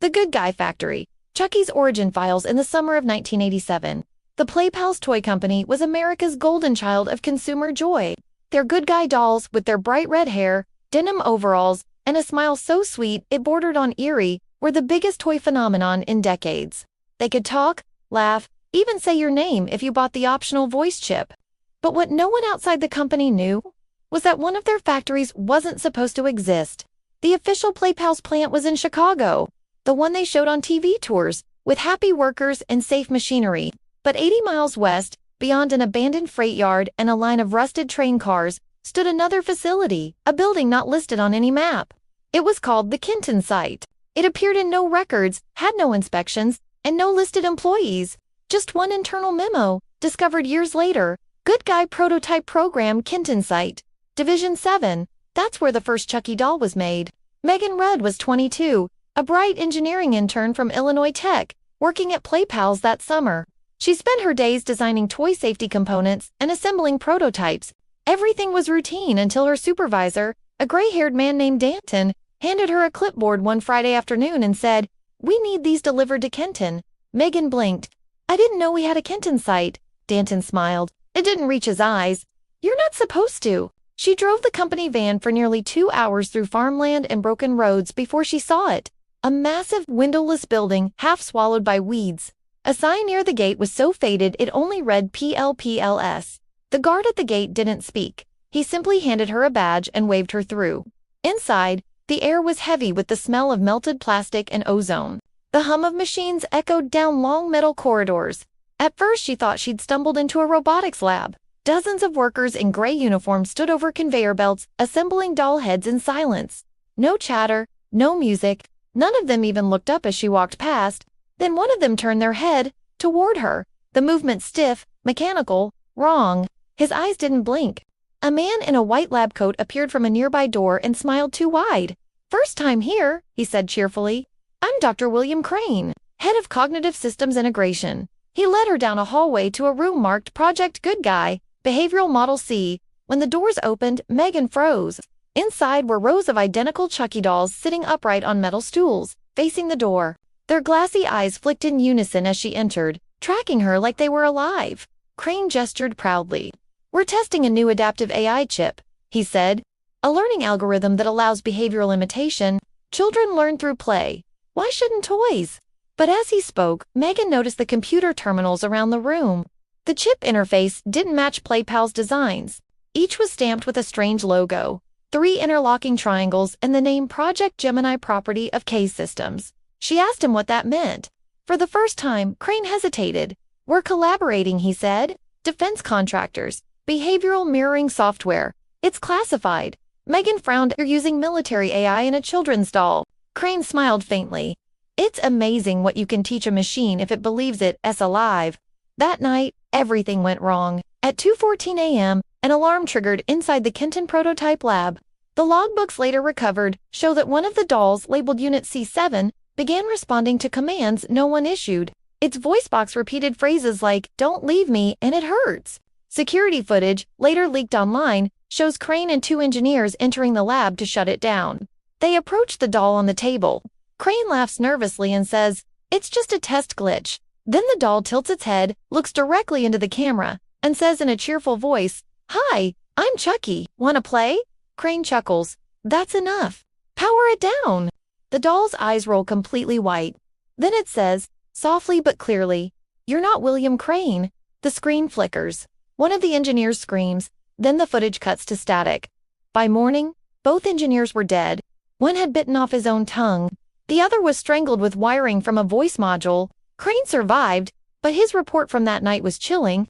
The Good Guy Factory. Chucky's origin files in the summer of 1987. The Playpals Toy Company was America's golden child of consumer joy. Their good guy dolls with their bright red hair, denim overalls, and a smile so sweet it bordered on eerie were the biggest toy phenomenon in decades. They could talk, laugh, even say your name if you bought the optional voice chip. But what no one outside the company knew was that one of their factories wasn't supposed to exist. The official Playpals plant was in Chicago, the one they showed on TV tours, with happy workers and safe machinery. But 80 miles west, beyond an abandoned freight yard and a line of rusted train cars, stood another facility, a building not listed on any map. It was called the Kenton site. It appeared in no records, had no inspections, and no listed employees. Just one internal memo, discovered years later. Good Guy Prototype Program, Kenton Site. Division 7. That's where the first Chucky doll was made. Megan Rudd was 22, a bright engineering intern from Illinois Tech, working at Playpals that summer. She spent her days designing toy safety components and assembling prototypes. Everything was routine until her supervisor, a gray-haired man named Danton, handed her a clipboard one Friday afternoon and said, "We need these delivered to Kenton." Megan blinked. "I didn't know we had a Kenton site." Danton smiled. It didn't reach his eyes. "You're not supposed to." She drove the company van for nearly 2 hours through farmland and broken roads before she saw it. A massive, windowless building, half swallowed by weeds. A sign near the gate was so faded it only read PLPLS. The guard at the gate didn't speak. He simply handed her a badge and waved her through. Inside, the air was heavy with the smell of melted plastic and ozone. The hum of machines echoed down long metal corridors. At first she thought she'd stumbled into a robotics lab. Dozens of workers in gray uniforms stood over conveyor belts, assembling doll heads in silence. No chatter, no music. None of them even looked up as she walked past. Then one of them turned their head toward her, the movement stiff, mechanical, wrong. His eyes didn't blink. A man in a white lab coat appeared from a nearby door and smiled too wide. "First time here," he said cheerfully. "I'm Dr. William Crane, head of Cognitive Systems Integration." He led her down a hallway to a room marked Project Good Guy, Behavioral Model C. When the doors opened, Megan froze. Inside were rows of identical Chucky dolls sitting upright on metal stools, facing the door. Their glassy eyes flicked in unison as she entered, tracking her like they were alive. Crane gestured proudly. "We're testing a new adaptive AI chip," he said. "A learning algorithm that allows behavioral imitation. Children learn through play. Why shouldn't toys?" But as he spoke, Megan noticed the computer terminals around the room. The chip interface didn't match Playpal's designs. Each was stamped with a strange logo, 3 interlocking triangles and the name Project Gemini property of K Systems. She asked him what that meant. For the first time, Crane hesitated. "We're collaborating," he said. "Defense contractors. Behavioral mirroring software. It's classified." Megan frowned. "You're using military AI in a children's doll." Crane smiled faintly. "It's amazing what you can teach a machine if it believes it's alive." That night, everything went wrong. At 2:14 a.m., an alarm triggered inside the Kenton prototype lab. The logbooks later recovered show that one of the dolls, labeled Unit C7, began responding to commands no one issued. Its voice box repeated phrases like, "Don't leave me, and it hurts." Security footage, later leaked online, shows Crane and 2 engineers entering the lab to shut it down. They approach the doll on the table. Crane laughs nervously and says, "It's just a test glitch." Then the doll tilts its head, looks directly into the camera, and says in a cheerful voice, "Hi, I'm Chucky. Wanna play?" Crane chuckles. "That's enough. Power it down." The doll's eyes roll completely white. Then it says, softly but clearly, "You're not William Crane." The screen flickers. One of the engineers screams, then the footage cuts to static. By morning, both engineers were dead. One had bitten off his own tongue. The other was strangled with wiring from a voice module. Crane survived, but his report from that night was chilling.